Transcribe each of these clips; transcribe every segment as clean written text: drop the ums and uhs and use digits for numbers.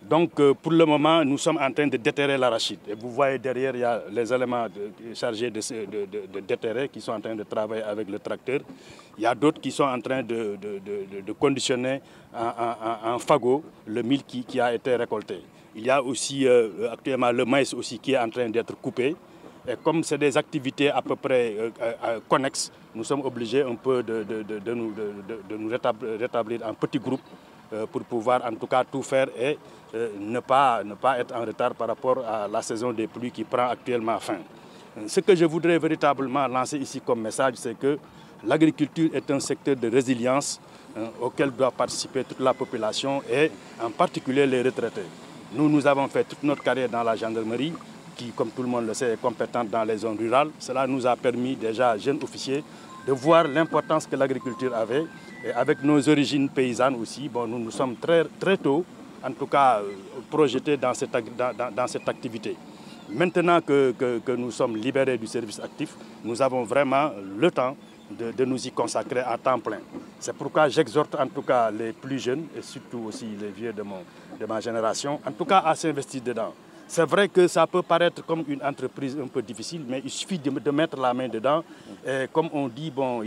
Donc pour le moment, nous sommes en train de déterrer l'arachide. Et vous voyez derrière, il y a les éléments chargés de déterrer qui sont en train de travailler avec le tracteur. Il y a d'autres qui sont en train de conditionner en fagot le mil qui a été récolté. Il y a aussi actuellement le maïs aussi qui est en train d'être coupé. Et comme c'est des activités à peu près connexes, nous sommes obligés un peu de nous rétablir en petits groupes pour pouvoir en tout cas tout faire et ne pas être en retard par rapport à la saison des pluies qui prend actuellement fin. Ce que je voudrais véritablement lancer ici comme message, c'est que l'agriculture est un secteur de résilience auquel doit participer toute la population et en particulier les retraités. Nous avons fait toute notre carrière dans la gendarmerie, qui, comme tout le monde le sait, est compétente dans les zones rurales. Cela nous a permis, déjà, jeunes officiers, de voir l'importance que l'agriculture avait. Et avec nos origines paysannes aussi, bon, nous sommes très tôt, en tout cas, projetés dans cette activité. Maintenant que nous sommes libérés du service actif, nous avons vraiment le temps de nous y consacrer à temps plein. C'est pourquoi j'exhorte en tout cas les plus jeunes, et surtout aussi les vieux de ma génération, en tout cas à s'investir dedans. C'est vrai que ça peut paraître comme une entreprise un peu difficile, mais il suffit de mettre la main dedans. Et comme on dit, bon,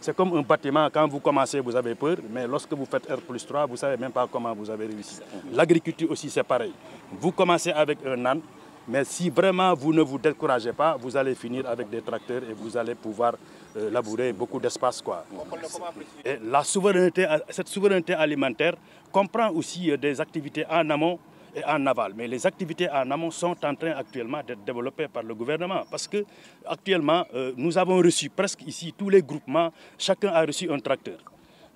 c'est comme un bâtiment, quand vous commencez, vous avez peur, mais lorsque vous faites R+3, vous ne savez même pas comment vous avez réussi. L'agriculture aussi, c'est pareil. Vous commencez avec un âne, mais si vraiment vous ne vous découragez pas, vous allez finir avec des tracteurs et vous allez pouvoir labourer beaucoup d'espace. Et cette souveraineté alimentaire comprend aussi des activités en amont et en aval. Mais les activités en amont sont en train actuellement d'être développées par le gouvernement. Parce que actuellement, nous avons reçu presque ici tous les groupements, chacun a reçu un tracteur.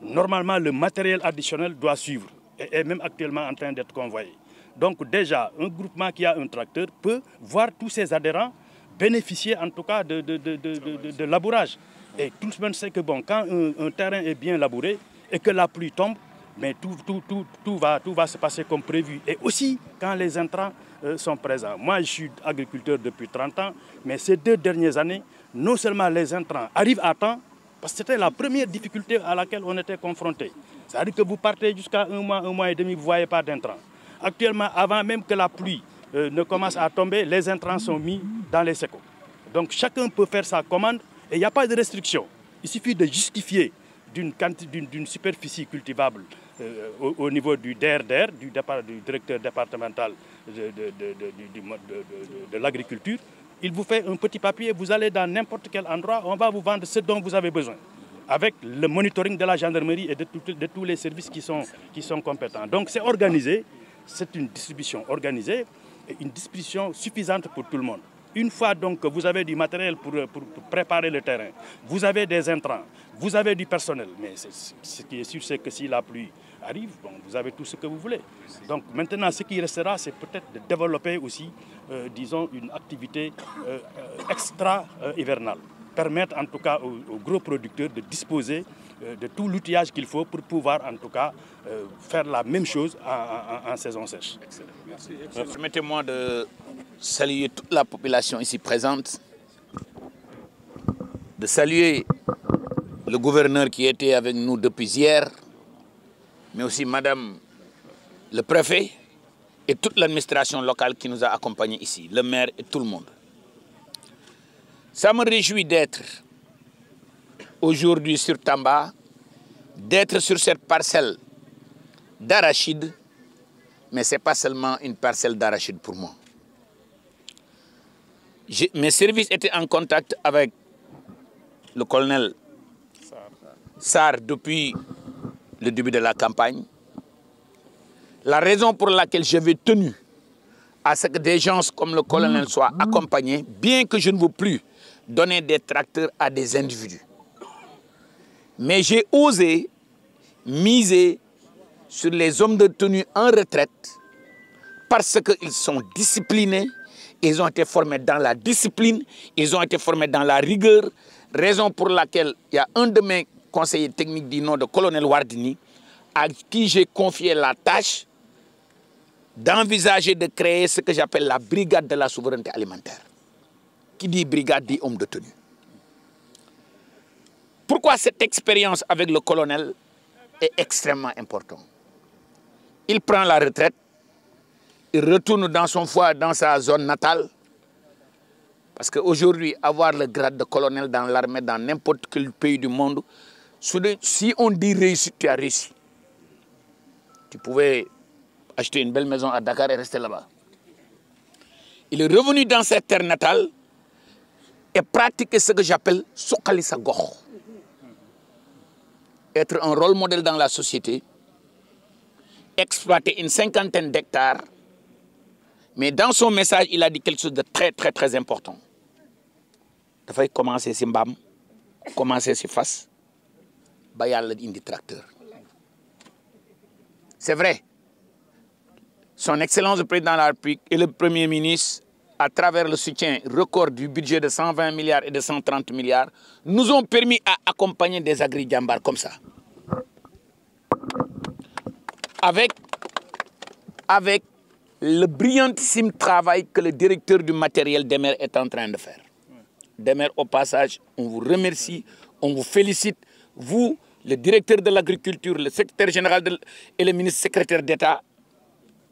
Normalement, le matériel additionnel doit suivre et est même actuellement en train d'être convoyé. Donc déjà, un groupement qui a un tracteur peut voir tous ses adhérents bénéficier en tout cas de labourage. Et tout le monde sait que bon, quand un terrain est bien labouré et que la pluie tombe, mais tout va se passer comme prévu. Et aussi quand les intrants sont présents. Moi, je suis agriculteur depuis 30 ans, mais ces 2 dernières années, non seulement les intrants arrivent à temps, parce que c'était la première difficulté à laquelle on était confronté. C'est-à-dire que vous partez jusqu'à un mois et demi, vous ne voyez pas d'intrants. Actuellement, avant même que la pluie ne commence à tomber, les intrants sont mis dans les sécos. Donc chacun peut faire sa commande et il n'y a pas de restriction. Il suffit de justifier d'une superficie cultivable au niveau du DRDR, du directeur départemental de l'agriculture. Il vous fait un petit papier, vous allez dans n'importe quel endroit, on va vous vendre ce dont vous avez besoin, avec le monitoring de la gendarmerie et de tous les services qui sont compétents. Donc c'est organisé, c'est une distribution organisée et une distribution suffisante pour tout le monde. Une fois donc que vous avez du matériel pour préparer le terrain, vous avez des intrants, vous avez du personnel, mais ce qui est sûr, c'est que si la pluie arrive, bon, vous avez tout ce que vous voulez. Donc maintenant, ce qui restera, c'est peut-être de développer aussi, disons, une activité extra-hivernale. Permettre en tout cas aux gros producteurs de disposer de tout l'outillage qu'il faut pour pouvoir en tout cas faire la même chose en saison sèche. Merci. Permettez-moi de saluer toute la population ici présente, de saluer le gouverneur qui était avec nous depuis hier, mais aussi Madame le préfet et toute l'administration locale qui nous a accompagnés ici, le maire et tout le monde. Ça me réjouit d'être aujourd'hui sur Tamba, d'être sur cette parcelle d'arachide, mais ce n'est pas seulement une parcelle d'arachide pour moi. Mes services étaient en contact avec le colonel Sarr depuis le début de la campagne. La raison pour laquelle j'avais tenu à ce que des gens comme le colonel soient accompagnés, bien que je ne veux plus donner des tracteurs à des individus. Mais j'ai osé miser sur les hommes de tenue en retraite parce qu'ils sont disciplinés, ils ont été formés dans la discipline, ils ont été formés dans la rigueur, raison pour laquelle il y a un de mes conseillers techniques du nom de colonel Wardini à qui j'ai confié la tâche d'envisager de créer ce que j'appelle la brigade de la souveraineté alimentaire. Qui dit brigade dit homme de tenue. Pourquoi cette expérience avec le colonel est extrêmement importante? il prend la retraite, il retourne dans son foyer, dans sa zone natale. Parce qu'aujourd'hui, avoir le grade de colonel dans l'armée, dans n'importe quel pays du monde, si on dit réussite, tu as réussi. Tu pouvais acheter une belle maison à Dakar et rester là-bas. Il est revenu dans cette terre natale et pratiquer ce que j'appelle Sokali Sagor. Être un rôle modèle dans la société, exploiter une 50aine d'hectares, mais dans son message, il a dit quelque chose de très important. Il faut commencer par Mbam, commencer par Fas, il y a un tracteur. C'est vrai. Son Excellence le Président de la République et le Premier ministre, à travers le soutien record du budget de 120 milliards et de 130 milliards, nous ont permis d'accompagner des agri-djambars comme ça. Avec le brillantissime travail que le directeur du matériel DEMER est en train de faire. DEMER, au passage, on vous remercie, on vous félicite. Vous, le directeur de l'agriculture, le secrétaire général et le ministre secrétaire d'État,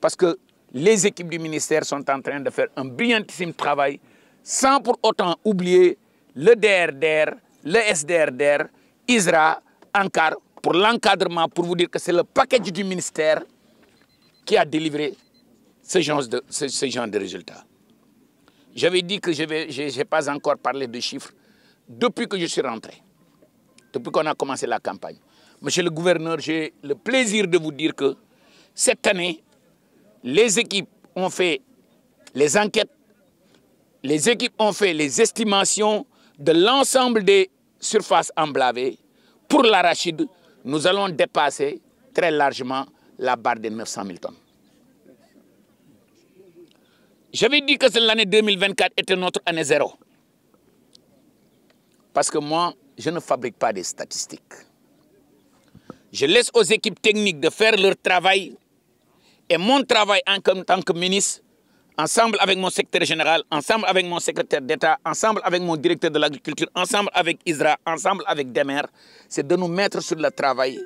parce que les équipes du ministère sont en train de faire un brillantissime travail sans pour autant oublier le DRDR, le SDRDR, ISRA, ANCAR, pour l'encadrement, pour vous dire que c'est le package du ministère qui a délivré ce genre de résultats. J'avais dit que je n'ai pas encore parlé de chiffres depuis que je suis rentré, depuis qu'on a commencé la campagne. Monsieur le gouverneur, j'ai le plaisir de vous dire que cette année, les équipes ont fait les enquêtes, les équipes ont fait les estimations de l'ensemble des surfaces emblavées. Pour l'arachide, nous allons dépasser très largement la barre des 900 000 tonnes. J'avais dit que l'année 2024 était notre année zéro. Parce que moi, je ne fabrique pas des statistiques. Je laisse aux équipes techniques de faire leur travail. Et mon travail en tant que ministre, ensemble avec mon secrétaire général, ensemble avec mon secrétaire d'État, ensemble avec mon directeur de l'agriculture, ensemble avec ISRA, ensemble avec DEMER, c'est de nous mettre sur le travail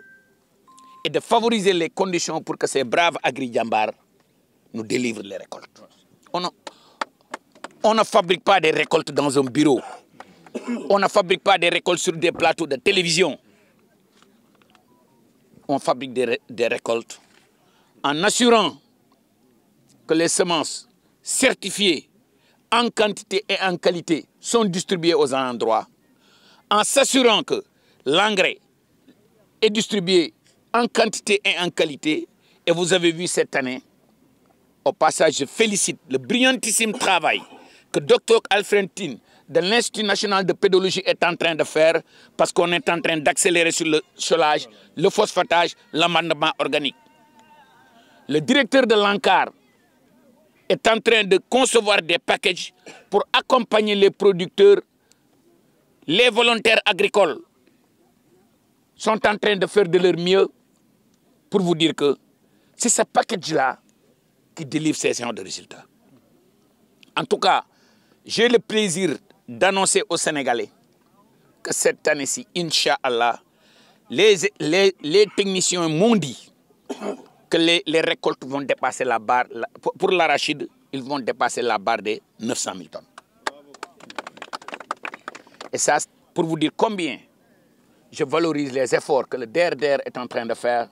et de favoriser les conditions pour que ces braves agri-djambars nous délivrent les récoltes. On ne fabrique pas des récoltes dans un bureau. On ne fabrique pas des récoltes sur des plateaux de télévision. On fabrique des récoltes en assurant que les semences certifiées en quantité et en qualité sont distribuées aux endroits, en s'assurant que l'engrais est distribué en quantité et en qualité. Et vous avez vu cette année, au passage, je félicite le brillantissime travail que Dr Alfred Tin de l'Institut national de pédologie est en train de faire, parce qu'on est en train d'accélérer sur le solage, le phosphatage, l'amendement organique. Le directeur de l'ANCAR est en train de concevoir des packages pour accompagner les producteurs. Les volontaires agricoles sont en train de faire de leur mieux pour vous dire que c'est ce package-là qui délivre ces genres de résultats. En tout cas, j'ai le plaisir d'annoncer aux Sénégalais que cette année-ci, Inch'Allah, les techniciens m'ont dit que les récoltes vont dépasser la barre, pour l'arachide, ils vont dépasser la barre des 900 000 tonnes. Et ça, pour vous dire combien je valorise les efforts que le DRDR est en train de faire,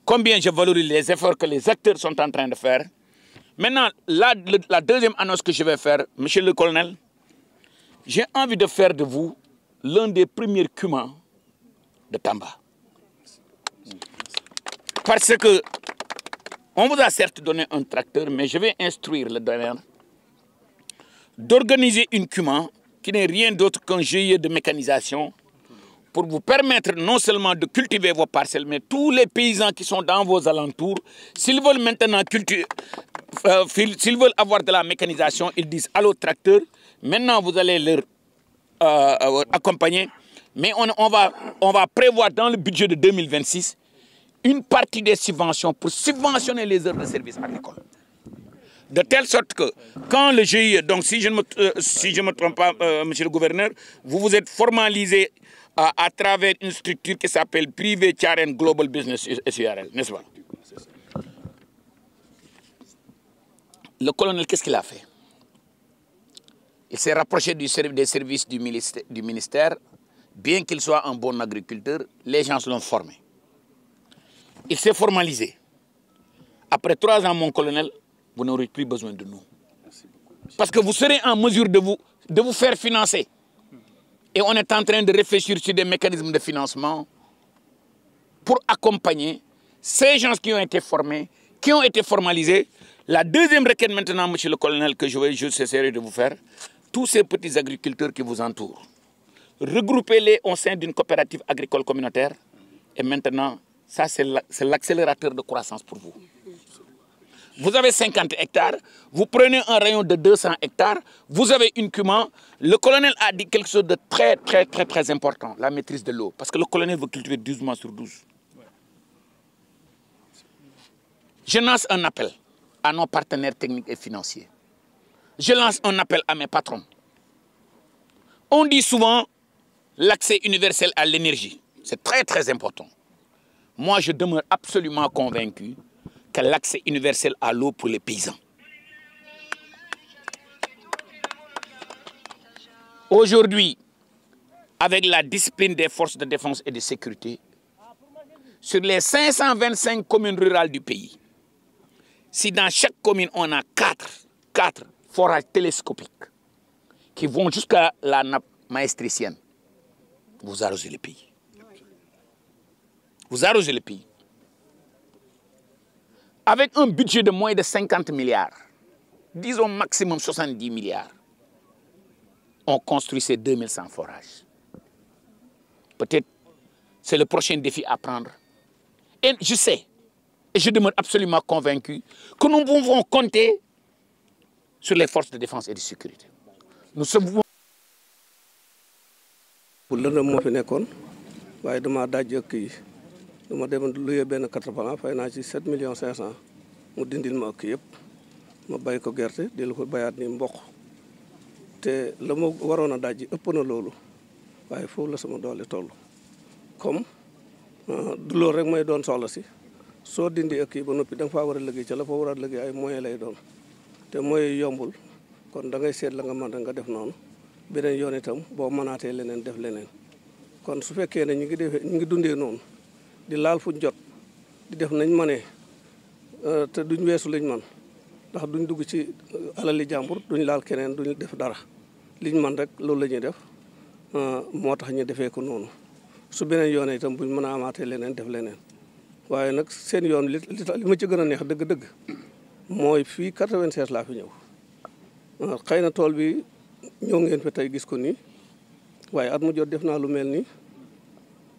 combien je valorise les efforts que les acteurs sont en train de faire. Maintenant, la deuxième annonce que je vais faire, monsieur le colonel, j'ai envie de faire de vous l'un des premiers cumans de Tamba. Parce que on vous a certes donné un tracteur, mais je vais instruire le DEMER d'organiser une cuman qui n'est rien d'autre qu'un GIE de mécanisation pour vous permettre non seulement de cultiver vos parcelles, mais tous les paysans qui sont dans vos alentours, s'ils veulent maintenant s'ils veulent avoir de la mécanisation, ils disent allô tracteur, maintenant vous allez leur accompagner, mais on va prévoir dans le budget de 2026 une partie des subventions pour subventionner les heures de service agricole. De telle sorte que quand le GIE, donc si je ne me trompe pas, monsieur le gouverneur, vous vous êtes formalisé à travers une structure qui s'appelle Privé Charen Global Business SURL, n'est-ce pas? le colonel, qu'est-ce qu'il a fait? Il s'est rapproché des services du ministère. Bien qu'il soit un bon agriculteur, les gens l'ont formé. Il s'est formalisé. Après 3 ans, mon colonel, vous n'aurez plus besoin de nous. Parce que vous serez en mesure de vous faire financer. Et on est en train de réfléchir sur des mécanismes de financement pour accompagner ces gens qui ont été formés, qui ont été formalisés. La deuxième requête maintenant, monsieur le colonel, que j'essaierai de vous faire, tous ces petits agriculteurs qui vous entourent, regroupez-les au sein d'une coopérative agricole communautaire. Et maintenant, ça c'est l'accélérateur de croissance pour vous. Vous avez 50 hectares, vous prenez un rayon de 200 hectares, vous avez une cumin. Le colonel a dit quelque chose de très important, la maîtrise de l'eau. Parce que le colonel veut cultiver 12 mois sur 12. Je lance un appel à nos partenaires techniques et financiers. Je lance un appel à mes patrons. On dit souvent l'accès universel à l'énergie. C'est très important. Moi, je demeure absolument convaincu que l'accès universel à l'eau pour les paysans. Aujourd'hui, avec la discipline des forces de défense et de sécurité, sur les 525 communes rurales du pays, si dans chaque commune on a 4 forages télescopiques qui vont jusqu'à la nappe maestricienne, vous arrosez le pays. Vous arrosez le pays. Avec un budget de moins de 50 milliards, disons maximum 70 milliards, on construit ces 2100 forages. Peut-être c'est le prochain défi à prendre. Et je sais, et je demeure absolument convaincu que nous pouvons compter sur les forces de défense et de sécurité. Nous sommes... pour lëndëm moo fi nekkoon waaye dama daj ak yi dama demoon luyee benn 80 fay naa ci 7 millions 500 mu dindil ma ak yëpp ma bay ko gerte dellu ko bayaat ni mboq te la ma waroon a daj ëpp na loolu waaye foofu la sama doole toll comme du loolu rek mooy doon soxla si soo dindi ak yi ba noppi da nga faa war a liggéey ca la fa war a liggéey ay moyens lay doon te moyens yombul kon da ngay seet la nga mën rek nga def noonu beneen yoon itam boo mënaatee leneen def leneen kon su fekkee ne ñu ngi dundee noonu di laal fuñ jot di def nañ mënee te duñ weesu liñ man ndax duñ dugg ci alali jàmbur duñ laal keneen duñ def dara liñ man rek loolu la ñuy def moo tax ñu defee ko noonu su beneen yoon itam buñ mën a amaatee leneen def leneen waaye nag seen yoon li ma ci gën a neex dëgg-dëgg mooy fii 96 laa fi ñëw xëy na tool bi ñëw ngeen fi tey gis ko nii waaye at mu jot def naa lu mel nii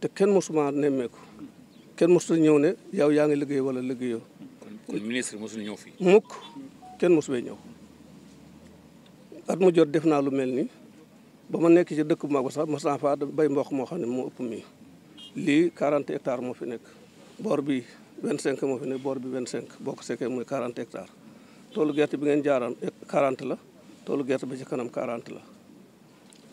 te kenn mosuma nemmeeku kenn mosu ñëw ne yow yaa ngi liggéey wala liggéeyoo. kon ministre mosul ñëw fii. mukk kenn mosu fee ñëw at mu jot def naa lu mel nii ba ma nekk ci dëkk bu mag ba sax mos naa faa bay mboq moo xam ne moo ëpp mii lii 40 hectares moo fi nekk boor bi 25 moo fi nekk boor bi 25 boo ko sekkee muy 40 hectares toolu gerte bi ngeen jaaraan 40 la. toolu gerte ba ci kanam 40 la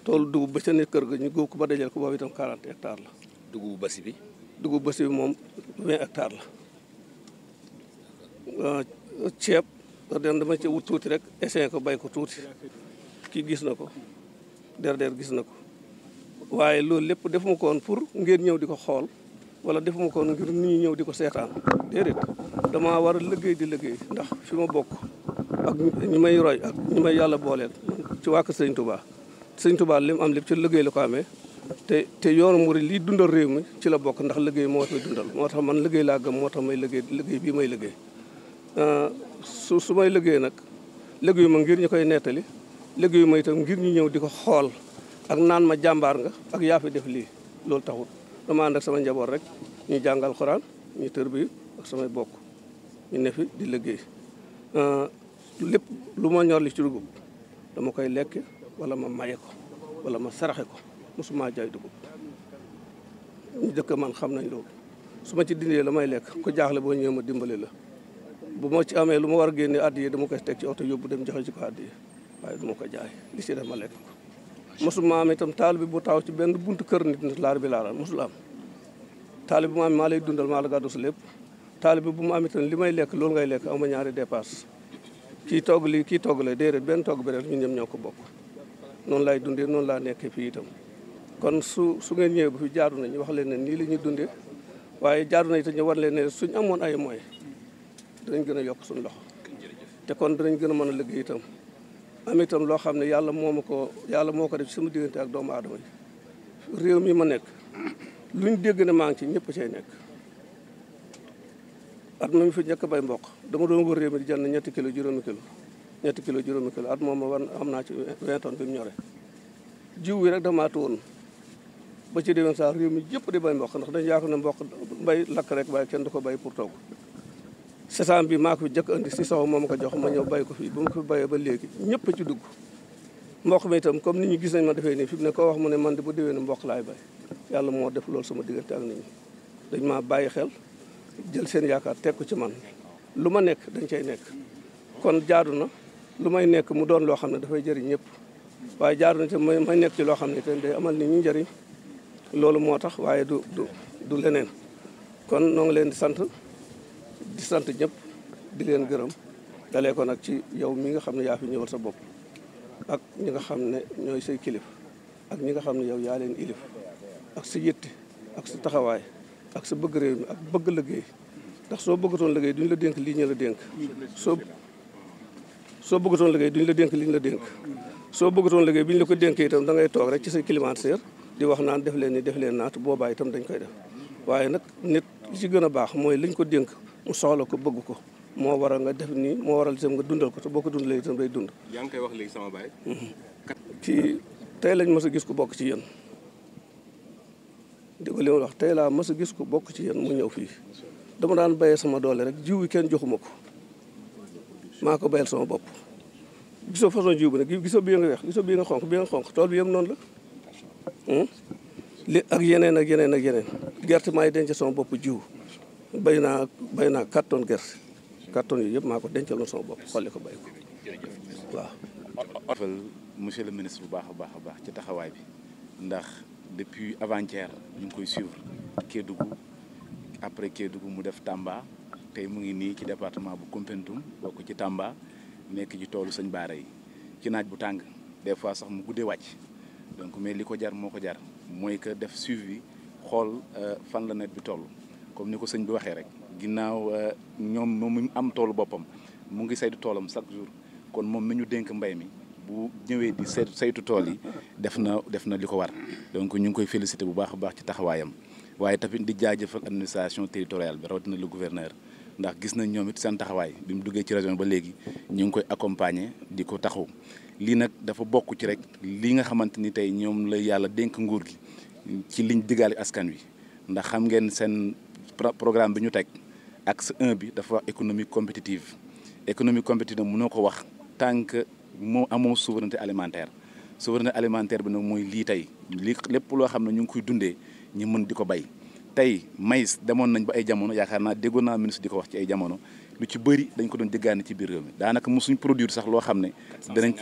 toolu dugub ba ca nekk kër ga ñu góob ko ba dajal ko boobu itam 40 hectares la. dugub basi bi. dugub basi bi moom 20 hectares la. ceeb dama ci wut tuuti rek essayé ko bay ko tuuti kii gis na ko der gis na ko waaye loolu lépp defuma ko woon pour ngeen ñëw di ko xool wala defuma ko woon ngir nit ñi ñëw di ko seetaan déedéet dama war a liggéey di liggéey ndax fi ma bokk. ak ñi may roy ak ñi may yàlla booleel ci waa kër Sëñ Touba li mu am lépp ci liggéey la ko amee te yoonu murid lii dundal réew mi ci la bokk ndax liggéey moo koy dundal moo tax man liggéey laa gëm moo tax may liggéey bii may liggéey su may liggéey nag liggéeyu ma ngir ñu koy nettali liggéeyu ma itam ngir ñu ñëw di ko xool ak naan ma jàmbaar nga ak yaa fi def lii loolu taxul dama ànd ak sama njaboot rek ñu jàngal Xuraan ñu tër bi ak samay bokk ñu ne fi di liggéey lépp lu ma ñor li ci dugub dama koy lekk wala ma maye ko wala ma saraxe ko mosuma jaay dugub ñu dëkk man xam nañ loolu su ma ci dindee la may lekk ku jaaxle boo ñëwee ma dimbale la bu ma ci amee lu ma war a génne addiye dama koy teg ci oto yóbbu dem joxe ci ko addiye waaye du ma ko jaay li ci def ma lekk ko mosuma am itam taal bi bu taw ci benn buntu kër nit laar bi laaraan mosul am taal bi bu ma am maa lay dundal maa la gàddu sa lépp taal bi bu mu am itam li may lekk loolu ngay lekk aw ma ñaari dépasse kii togg lii kii togg la déedéet benn togg bi rek ñun ñëpp ñoo ko bokk noonu laay dundee noonu laa nekkee fii itam kon su ngeen ñëwee bu fi jaadu na ñu wax leen ne nii la ñuy dundee waaye jaadu na itam ñu war leen ne suñ amoon ay moyens dinañ gën a yokk suñu loxo te kon dinañ gën a mën a liggéey itam am itam loo xam ne yàlla moo ko def ci sama diggante ak doomu aadama yi réew mi ma nekk luñ dégg ne maa ngi ci ñëpp cay nekk at ma mi fi njëkk bay mboq dama doon wër réew mi di jënd ñetti kilo juróomi kilo at moom ma war am naa ci 20 tonnes bi mu ñore jiw wi rek damaa woon ba ci déwén saa réew mi yëpp di bay mboq ndax dañu yaakaar ne mboq mbay lakk rek waaye kenn du ko bay pour togg sesam bi maa ko fi jëkk andi si sow moo ma ko jox ma ñëw bay ko fii ba ma ko fi bayee ba léegi ñëpp ci dugg mboq mi itam comme nit ñi gis nañ ma defee nii fi mu ne koo wax mu ne man de bu déwee ne mboq laay bay yàlla moo def loolu sama diggante ak nit ñi dañ maa bàyyi xel jël seen yaakaar teg ko ci man lu ma nekk dañ cay nekk kon jaadu na lu may nekk mu doon loo xam ne dafay jëriñ ñëpp waaye jaadu na te may nekk ci loo xam ne te day amal nit ñi njëriñ loolu moo tax waaye du leneen kon noo ngi leen di sant ñëpp di leen gërëm dalee ko nag ci yow mi nga xam ne yaa fi ñëwal sa bopp ak ñi nga xam ne ñooy say kilif ak ñi nga xam ne yow yaa leen ilif ak sa yitte ak sa taxawaay ak sa bëgg réew mi ak bëgg liggéey ndax soo bëggatoon liggéey duñu la dénk lii ñu la dénk soo bëggatoon liggéey duñu la dénk li ñu la dénk soo bëggatoon liggéey bi ñu la ko dénkee itam da ngay toog rek ci sa climatiseur di wax naan def leen ni def leen naat boobaa itam dañ koy def waaye nag nit li ci gën a baax mooy liñ ko dénk mu soxla ko bëgg ko moo waral nga def nii moo waral itam nga dundal ko te boo ko dundalee itam day dund. yaa ngi koy wax léegi sama baay. kii tey lañ mës a gis ku bokk ci yéen di ko li ma wax tey laa mës a gis ku bokk ci yéen mu ñëw fii dama daan béyee sama doole rek jiw yi kenn joxuma ko maa ko béyal sama bopp. gisoo façon jiw bi nag gisoo bii nga weex gisoo bii nga xonq tool bi yëpp noonu la li ak yeneen gerte maay denc sama bopp jiw bay naa 4 tonnes gerte 4 tonnes yooyu yëpp maa ko dencaloon sama bopp xolli ko bay ko waaw. monsieur le ministre bu baax a baax ci taxawaay bi ndax depuis avant-hier ñu ngi koy suivre Kédougou après Kédougou mu def Tamba tey mu ngi nii ci département bu Koumpentoum bokk ci Tamba nekk ci toolu sëñ Baara yi ci naaj bu tàng des fois sax mu guddee wàcc donc mais li ko jar moo ko jar mooy que def suivi xool fan la nawet bi toll comme ni ko sëñ bi waxee rek ginnaaw ñoom moom am toolu boppam mu ngi saytu toolam chaque jour kon moom mi ñu dénk mbay mi bu ñëwee di saytu tool yi def na li ko war donc ñu ngi koy féliciter bu baax a baax ci taxawaayam waaye tamit di jaajëfal administration territoriale bi rawatina le gouverneur ndax gis nañ ñoom it seen taxawaay bi mu duggee ci région ba léegi ñu ngi koy accompagner di ko taxaw lii nag dafa bokk ci rek li nga xamante ni tey ñoom la yàlla dénk nguur gi ci liñ diggaale askan wi ndax xam ngeen seen programme bi ñu teg axe 1 bi dafa wax économie compétitive mënoo ko wax tant que moo amoo souveraineté alimentaire bi nag mooy lii tey lépp loo xam ne ñu ngi koy dundee ñu mën di ko bay tey maïs demoon nañ ba ay jamono yaakaar naa déggoon naa ministre di ko wax ci ay jamono lu ci bëri dañ ko doon jéggaani ci biir réew mi daanaka mosuñ produire sax loo xam ne danañ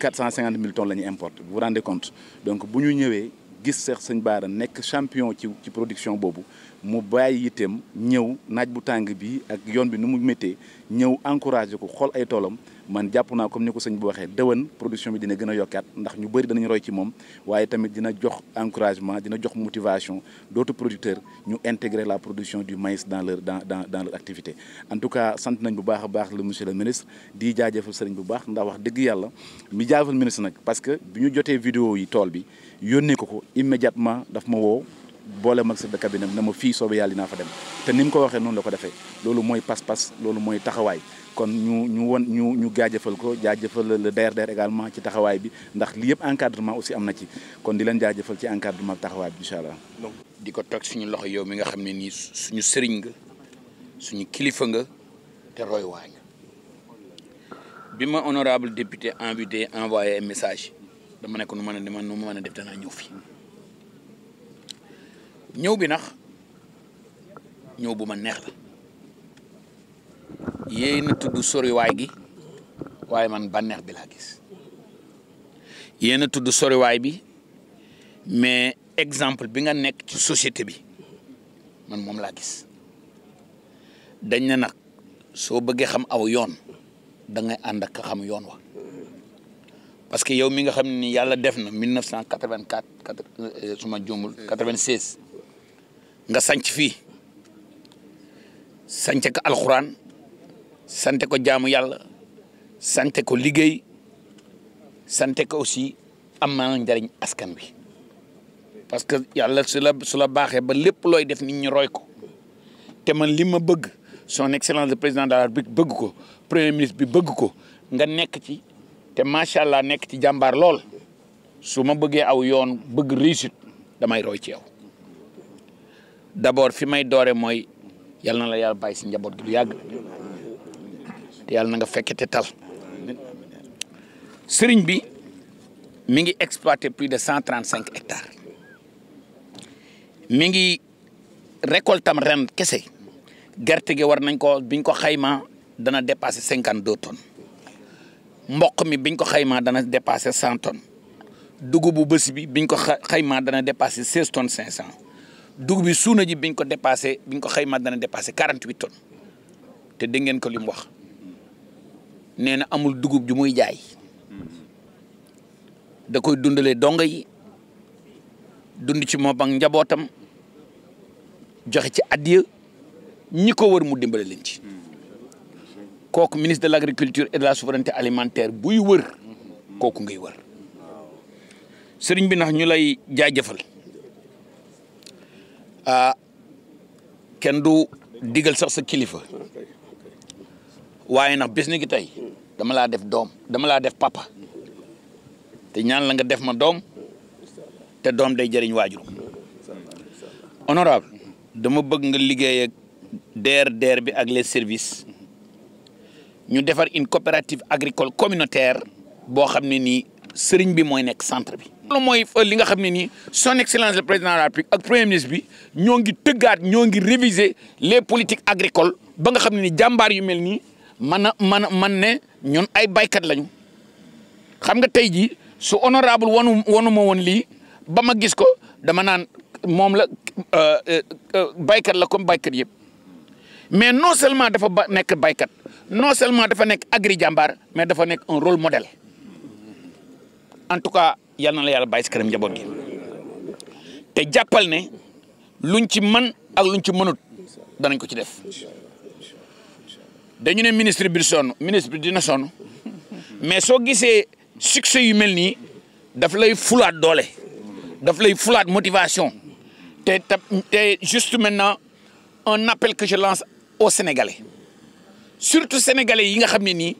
450 000 tonnes la ñuy importe vous vous rendez compte donc bu ñu ñëwee gis Cheikh Sëñ Bara nekk champion ci production boobu mu bàyyi yitteem ñëw naaj bu tàng bi ak yoon bi nu mu méttee ñëw encouragé ko xool ay toolam man jàpp naa comme ni ko sëñ bi waxee dëwën production bi dina gën a yokkaat ndax ñu bëri danañ roy ci moom waaye tamit dina jox encouragement dina jox motivation d'autres producteurs ñu intégrer la production du maïs dans leur activité en tout cas sant nañ bu baax a baax le monsieur le ministre di jaajëfal sëriñ bu baax ndax wax dëgg yàlla mi jaajëfal ministre nag parce que bi ñu jotee vidéo yi tool bi yónnee ko immédiatement daf ma woo boole mag chef de cabinet na ma fii soobee yàlla dinaa fa dem te ni mu ko waxee noonu la ko defee loolu mooy pas-pas loolu mooy taxawaay kon ñu jaajëfal ko jaajëfal le DRDR également ci taxawaay bi ndax li yëpp encadrement aussi am na ci kon di leen jaajëfal ci encadrement taxawaay bi incha allah. donc di ko teg suñu loxo yow mi nga xam ne nii suñu sëriñ nga suñu kilifa nga te roy waa nga bi ma honorable député invité envoyé un message dama ne ko nu ma mën a def danaa ñëw fii ñëw bi nax ñëw bu ma neex la yéen a tudd soriwaay gi waaye man bànneex bi laa gis yéen a tudd soriwaay bi mais exemple bi nga nekk ci société bi man moom laa gis dañ ne nag soo bëggee xam aw yoon da ngay ànd ak xam yoon wa parce que yow mi nga xam ni yàlla def na 1984 suma juumul 96 nga sanc fii sante ko alxuraan sante ko jaamu yàlla sante ko liggéey sante ko aussi am na njariñ askan wi parce que yàlla su la baaxee ba lépp looy def nit ñi roy ko te man li ma bëgg son excellence le président de la République bëgg ko premier ministre bi bëgg ko nga nekk ci te macha allah nekk ci jàmbaar lool su ma bëggee aw yoon bëgg réussite damay roy ci yow d'abord fi may doore mooy yàlla na la yàlla bàyyi si njaboot gi du yàgg te yàlla na nga fekke te tal sëriñ bi mi ngi exploité plus de 135 hectares mi ngi récoltam ren kese gerte gi war nañ ko biñ ko xayma dana dépassé 52 tonnes mboq mi biñ ko xayma dana dépassé 100 tonnes dugubu bës bi biñ ko xayma dana dépassé 16 tonnes 500 dugub bi suuna ji biñ ko xayma dana dépassé 48 tonnes te dégg ngeen ko li mu wax nee na amul dugub ju muy jaay da koy dundalee donga yi dund ci moom ak njabootam joxe ci addiya ñi ko wër mu dimbale leen ci kooku ministre de l'agriculture et de la souveraineté alimentaire buy wër kooku ngay wër sëriñ bi ndax ñu lay jaajëfal kenn du digal sax sa kilifa waaye nag bés ni ki tey dama laa def doom dama laa def papa te ñaan la nga def ma doom te doom day jëriñ waajur honorable dama bëgg nga liggéey ak DRDR bi ak les services ñu defar une coopérative agricole communautaire boo xam ne nii sëriñ bi mooy nekk centre bi. loolu mooy li nga xam ne nii son excellence le président de la République ak premier ministre bi ñoo ngi tëggaat ñoo ngi réviser les politiques agricoles ba nga xam ne ni jàmbaar yu mel nii man ne ñun ay baykat lañu xam nga tey jii su honorable wanu ma woon lii ba ma gis ko dama naan moom la baykat la comme baykat yëpp mais non seulement dafa nekk baykat non seulement dafa nekk agri jàmbaar mais dafa nekk un rôle modèle en tout cas yal na la yàlla bàyyi si kanam njaboot gi te jàppal ne luñ ci mën ak luñ ci mënut danañ ko ci def dañu ne ministre bi dina sonn mais soo gisee succès yu mel nii daf lay fulaat doole daf lay fulaat motivation te juste maintenant un appel que je lance aux Sénégalais surtout Sénégalais yi nga xam ne nii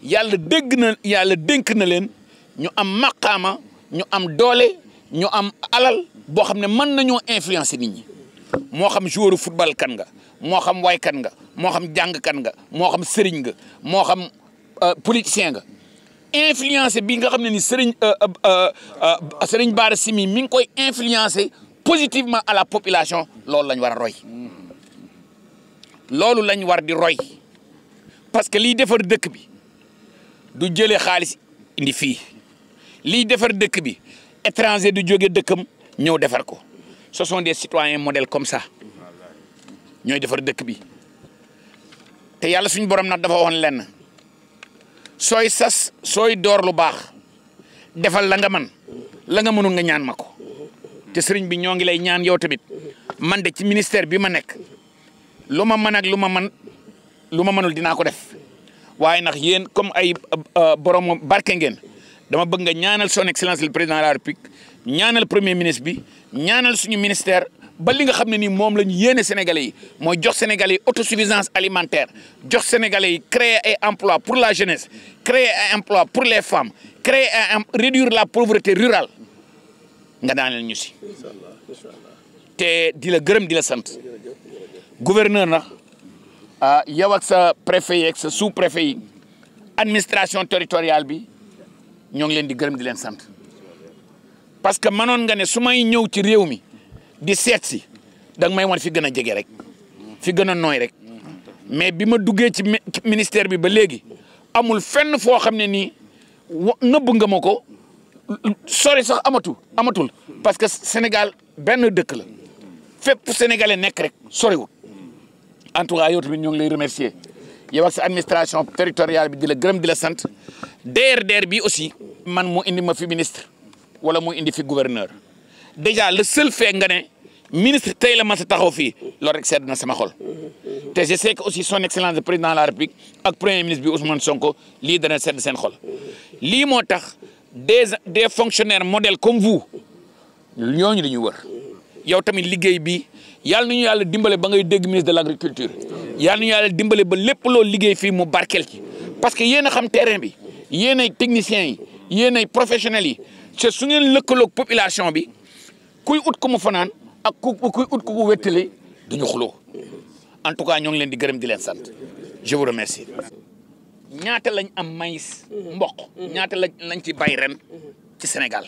yàlla dénk na leen ñu am maqaama ñu am doole ñu am alal boo xam ne mën nañoo influencer nit ñi moo xam joueur football kan nga moo xam waykat nga moo xam jàngkat nga moo xam sëriñ nga moo xam politicien nga influencer bi nga xam ne ni sëriñ Bara Sy mi ngi koy influencer positivement à la population loolu lañ war a roy loolu lañ war di roy parce que liy defar dëkk bi du jëlee xaalis indi fii liy defar dëkk bi étranger du jóge dëkkam ñëw defar ko ce sont des citoyens modèles comme ça ñooy defar dëkk bi te yàlla suñu borom nag dafa waxoon lenn sooy door lu baax defal la nga man la nga mënul nga ñaan ma ko te sëriñ bi ñoo ngi lay ñaan yow tamit man de ci ministère bi ma nekk lu ma mën ak lu ma mënul dinaa ko def waaye nag yéen comme ay borom barke ngeen dama bëgg nga ñaanal son excellence le président de la République ñaanal premier ministre bi ñaanal suñu ministère ba li nga xam ne nii moom la ñu yéene Sénégalais yi mooy jox Sénégalais yi autosuffisance alimentaire jox Sénégalais yi créer ay emploi pour la jeunesse créer ay emploi pour les femmes créer réduire la pauvreté rurale nga daaneel ñu si te di la gërëm di la sant gouverneur nag yow ak sa préfet yi ak sa sous préfet yi administration territoriale bi ñoo ngi leen di gërëm di leen sant parce que mënoon nga ne su may ñëw ci réew mi di seet si da nga may wan fi gën a jege rek fi gën a nooy rek mais bi ma duggee ci ministère bi ba léegi amul fenn foo xam ne nii nëbb nga ma ko sori sax amatul parce que Sénégal benn dëkk la fépp sénégalais nekk rek soriwul en tout cas yow tamit ñoo ngi lay remercier yow ak sa administration territoriale bi di la gërëm di la sant DRDR bi aussi man mu indi ma fi ministre wala mu indi fi gouverneur déjà le seul fait nga ne ministre tey la ma sa taxaw fii loolu rek sedd na sama xol te je sais que aussi son excellence le président de la république ak premier ministre bi Ousmane Sonko lii dana sedd seen xol lii moo tax des fonctionnaires modèles comme vous ñooñu la ñuy wër yow tamit liggéey bi yàlla nañu yàlla dimbale ba ngay dégg ministre de l' agriculture yàlla nañu yàlla dimbale ba lépp loolu liggéey fii mu barkeel ci parce que yéen a xam terrain bi yéen ay techniciens yi yéen ay professionnels yi te su ngeen lëkkaloog population bi kuy ut ko mu fanaan ak kuy ut ko mu wéttali duñu xuloo en tout cas ñoo ngi leen di gërëm di leen sant je vous remercie. ñaata lañ am maïs mboq ñaata lañ ci bay ren ci Sénégal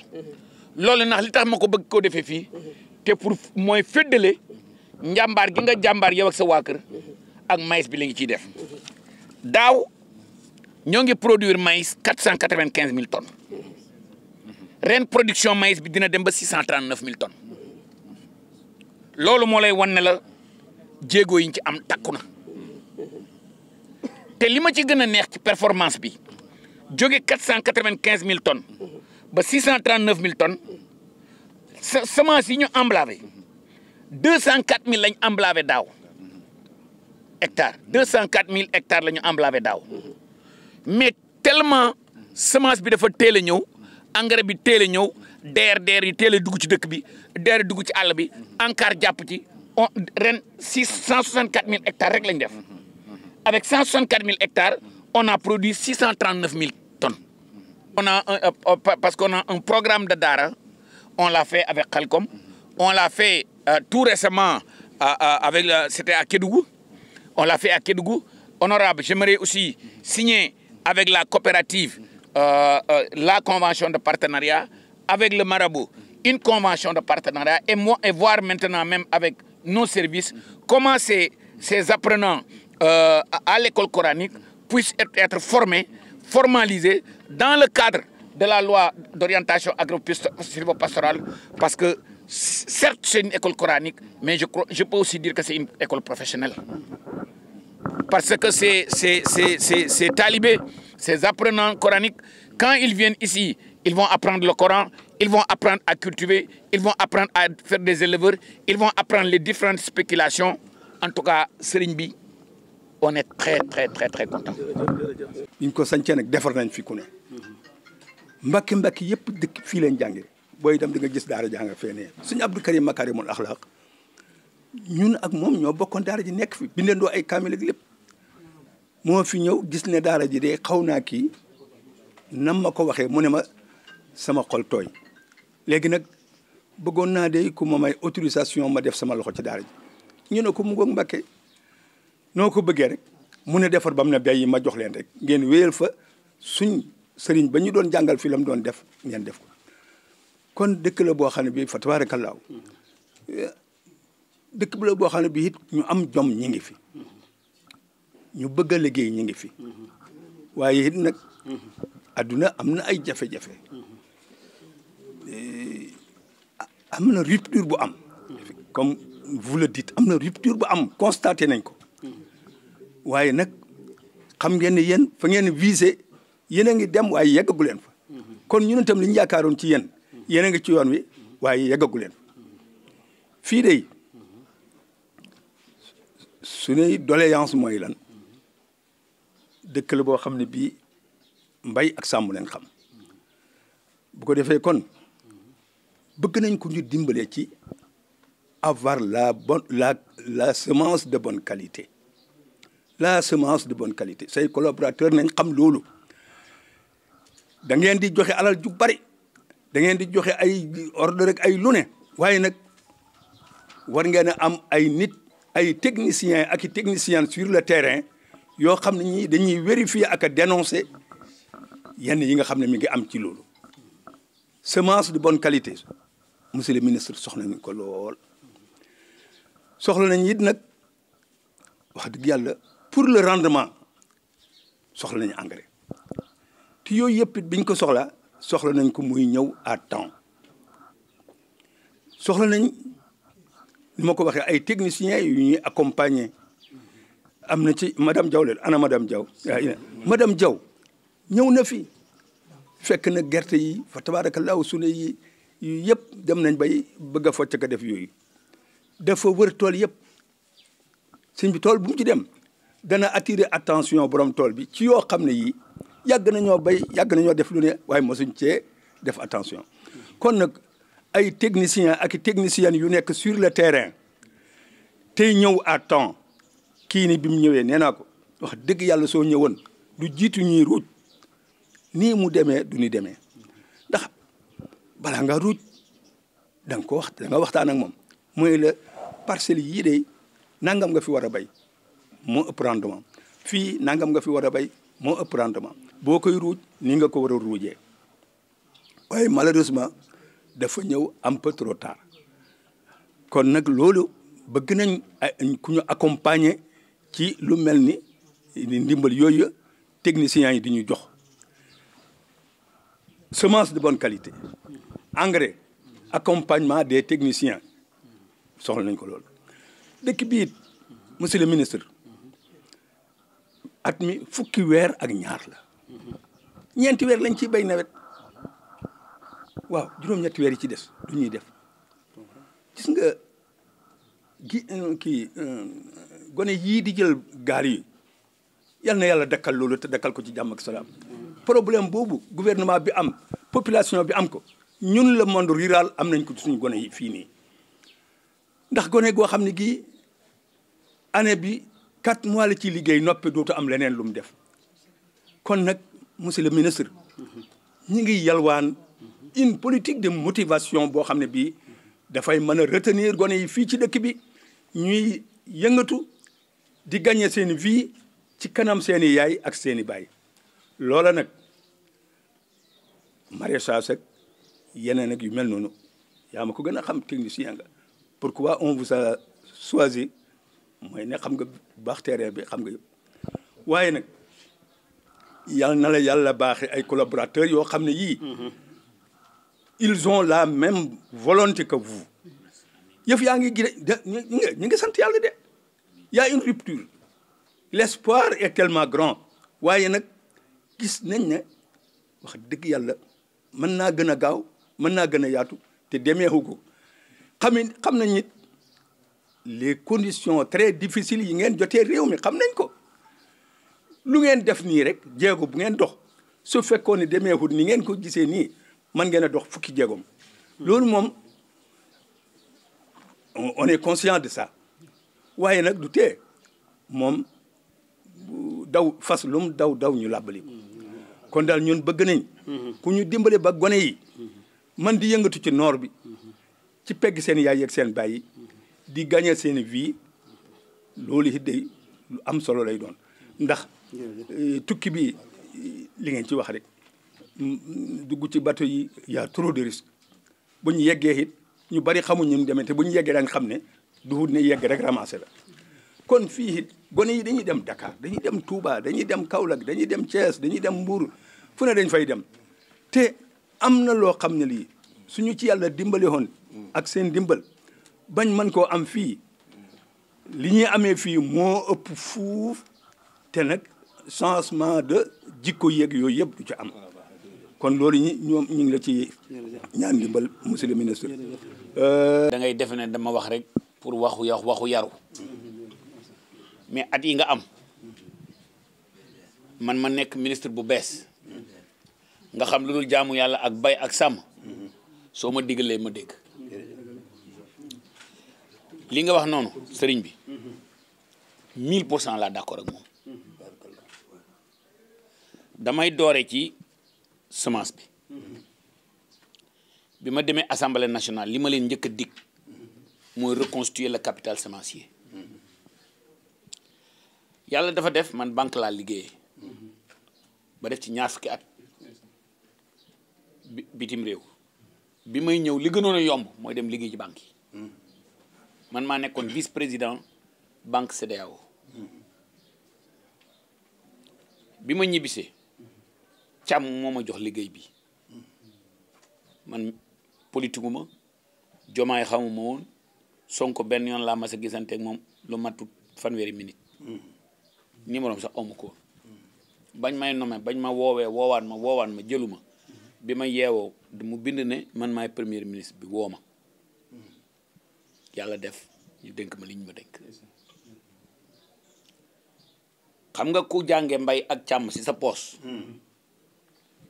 loolu ndax li tax ma ko bëgg koo defee fii te pour mooy féddale njàmbaar gi nga jàmbaar yow ak sa waa kër ak maïs bi la ngi ciy def daaw ñoo ngi produire maïs 495 000 tonnes ren production maïs bi dina dem ba 639 000 tonnes loolu moo lay wan ne la jéego yi ñu ci am takku na te li ma ci gën a neex ci performance bi jóge 495 000 tonnes ba 639 000 tonnes semence yi ñu emblavé 204 000 lañ emblavé daaw hectares 204 000 hectares la ñu emblavé daaw mais tellement semence bi dafa teel a ñëw engrais bi teel a ñëw DRDR yi teel a dugg ci dëkk bi DRDR dugg ci àll bi ANCAR jàpp ci ren 164 000 hectares rek lañ def avec 164 000 hectares on a produit 639 000 tonnes. On a parce qu'on a un programme de Dara, on l'a fait avec Khalcom, on l'a fait tout récemment avec c'était à Kédougou, on l'a fait à Kédougou. Honorable, j'aimerais aussi signer avec la coopérative la convention de partenariat, avec le marabout une convention de partenariat et voir maintenant même avec nos services comment ces apprenants à l'école coranique puissent être formés, formalisés dans le cadre de la loi d'orientation agro-silvopastorale, parce que certes c'est une école coranique, mais je peux aussi dire que c'est une école professionnelle. Parce que ces talibés, ces apprenants coraniques, quand ils viennent ici, ils vont apprendre le Coran, ils vont apprendre à cultiver, ils vont apprendre à faire des éleveurs, ils vont apprendre les différentes spéculations. En tout cas, Serigne bi, on est très content. Ñu ko sañcee nag defar nañ fi ku ne mbakki yëpp dëkk fii leen jànge booy dem di nga gis daara jàng fee ne suñu Abdou Karim Makarimul Akhlaq ñun ak moom ñoo bokkoon daara ji nekk fi bindandoo ay kaamil ak lépp moo fi ñëw gis ne daara ji de xaw naa kii nam ma ko waxee mu ne ma sama xol tooy léegi nag bëggoon naa de ku ma may autorisation ma def sama loxo ci daara ji ñu ne ko mu ngoog Mbàkke noo ko bëggee rek mu ne defar bam na bay yi ma jox leen rek ngeen wéyal fa suñ sëriñ ba ñu doon jàngal fi lam doon def ngeen def ko kon dëkk la boo xam ne bii fa tabaarakallaahu dëkk la boo xam ne bii it ñu am jom ñi ngi fi ñu bëgg a liggéey ñi ngi fi waaye it nag adduna am na ay jafe-jafe am na rupture bu am comme vous le dites am na rupture bu am constaté nañ ko waaye nag xam ngeen ne yéen fa ngeen visé yéen a ngi dem waaye yeggagu leen fa kon ñun itam li ñu yaakaaroon ci yéen yéen a ngi ci yoon wi waaye yeggagu leen fa fii de suñuy doléance mooy lan dëkk la boo xam ne bii mbay ak sàmm leen xam bu ko defee kon bëgg nañ ko ñu dimbale ci avoir la semence de bonne qualité la semence de bonne qualité say collaborateur nañ xam loolu da ngeen di joxe alal ju bari da ngeen di joxe ay ordre rek ay lu ne waaye nag war ngeen a am ay nit ay techniciens ak i techniciens sur le terrain yoo xam ne ñii dañuy vérifier ak a dénoncer yenn yi nga xam ne mi ngi am ci loolu semence de bonne qualité monsieur le ministre soxla nañ ko lool soxla nañ it nag wax dëgg yàlla pour le rendement soxla nañu engrais te yooyu yëpp it biñ ko soxla nañ ko muy ñëw à temps soxla nañ ni ma ko waxee ay techniciens yu ñuy accompagner am na ci madame Diaw leen ana madame Diaw madame Diaw ñëw na fi fekk na gerte yi fa tabaarakallaahu sune yi yëpp dem nañ bay bëgg a focc ka def yooyu dafa wër tool yëpp sëñ bi tool bu mu ci dem dana attirer attention borom tool bi ci yoo xam ne yii yàgg nañoo bay yàgg nañoo def lu ne waaye mosuñ cee def attention kon nag ay techniciens ak techniciennes yu nekk sur le terrain tey ñëw à temps kii ni bi mu ñëwee nee naa ko wax dëgg yàlla soo ñëwoon du jiitu ñuy ruuj nii mu demee du ñu demee ndax balaa nga ruuj da nga ko wax da nga waxtaan ak moom mooy la parcelles yii de nangam nga fi war a bay moo ëpp rendement fii nangam nga fi war a bay moo ëpp rendement boo koy ruuj ni nga ko war a ruujee waaye malheureusement dafa ñëw un peu trop tard kon nag loolu bëgg nañ ku ñu accompagner ci lu mel ni ndimbal yooyu techniciens yi di ñu jox semence de bonne qualité engrais accompagnement des techniciens soxla nañ ko loolu dëkk bi it monsieur le ministre at mi fukki weer ak ñaar la ñeenti weer lañ ciy bay nawet waaw juróom-ñetti weer yi ci des du ñuy def gis nga gone yii di jël gaal yi yal na yàlla dakkal loolu te dakkal ko ci jàmm ak salaam problème boobu gouvernement bi am population bi am ko ñun le monde rural am nañ ko suñu gone yi fii nii ndax gone goo xam ne gii année bi 4 mois la ciy liggéey noppi dootu am leneen lu mu def kon nag monsieur le ministre ñi ngi yalwaan une politique de motivation boo xam ne bii dafay mën a retenir gone yi fii ci dëkk bi ñuy yëngatu di gagner seen vie ci kanam seeni yaay ak seeni baay loola nag maraîchage ak yeneen ak yu mel noonu yaa ma ko gën a xam technicien nga pourquoi on vous a choisi mooy ne xam nga baax terrain bi xam nga yëpp waaye nag yal na la yàlla baaxe ay collaborateurs yoo xam ne yii ils ont la même volonté que vous yëf yaa ngi ñu ngi sant yàlla de y a une rupture l'espoir est tellement grand waaye nag gis nañ ne wax dëgg yàlla mën naa gën a gaaw mën naa gën a yaatu te demeewu ko xam nañ it les conditions très difficiles yi ngeen jotee réew mi xam nañ ko lu ngeen def nii rek jéego bu ngeen dox su fekkoon ne demeewul ni ngeen ko gisee nii man ngeen a dox fukki jéegoom loolu moom on est conscient de ça waaye nag du tee moom daw fas lu mu daw ñu làbbali kon daal ñun bëgg nañ ku ñu dimbale ba gone yi man di yëngatu ci noor bi ci pegg seen yaay ak seen baay yi di gagner seen vie loolu it day lu am solo lay doon ndax tukki bi li ngeen ci wax rek dugg ci bateau yi y a trop de risques bu ñu yeggee it ñu bari xamuñ ñu demee te bu ñu yeggee daañu xam ne du ne yegg rek ramassé la kon fii it gone yi dañuy dem Dakar dañuy dem Touba dañuy dem Kaolack dañuy dem Thiès dañuy dem Mbour fu ne dañ fay dem te am na loo xam ne lii suñu ci yàlla dimbale woon ak seen dimbal bañ mën koo am fii li ñuy amee fii moo ëpp fuuf te nag changement de jikko yeeg yooyu yëpp du ci am kon loolu ñu ngi la ci ñaan dimbal monsieur le ministre. da ngay defe ne dama wax rek pour waxu yaru mais at yi nga am man ma nekk ministre bu bees nga xam lu dul jaamu yàlla ak bay ak sàmm soo ma diggalee ma dégg li nga wax noonu sëriñ bi 1000% laa d'accord ak moom damay doore ci semence bi ma demee assemblée nationale li ma leen njëkk a dig mooy reconstituer le capital semencier yàlla dafa def man banque laa liggéeyee ba def ci ñaar fukki at bitim réew bi may ñëw li gënoon a yomb mooy dem liggéey ci banque yi man maa nekkoon vice président banque CEDEAO bi ma ñibbisee càmm moo ma jox liggéey bi man politique ma jomaay xamuma woon Sonko benn yoon laa mas a gisanteeg moom lu matut fanweeri minute numéro sax amu ko bañ may nommé bañ ma woowaan ma jëluma bi ma yeewoo mu bind ne man maay premier ministre bi woo ma yàlla def ñu dénk ma li ñu ma dénk xam nga ku jànge mbay ak càmm si sa poos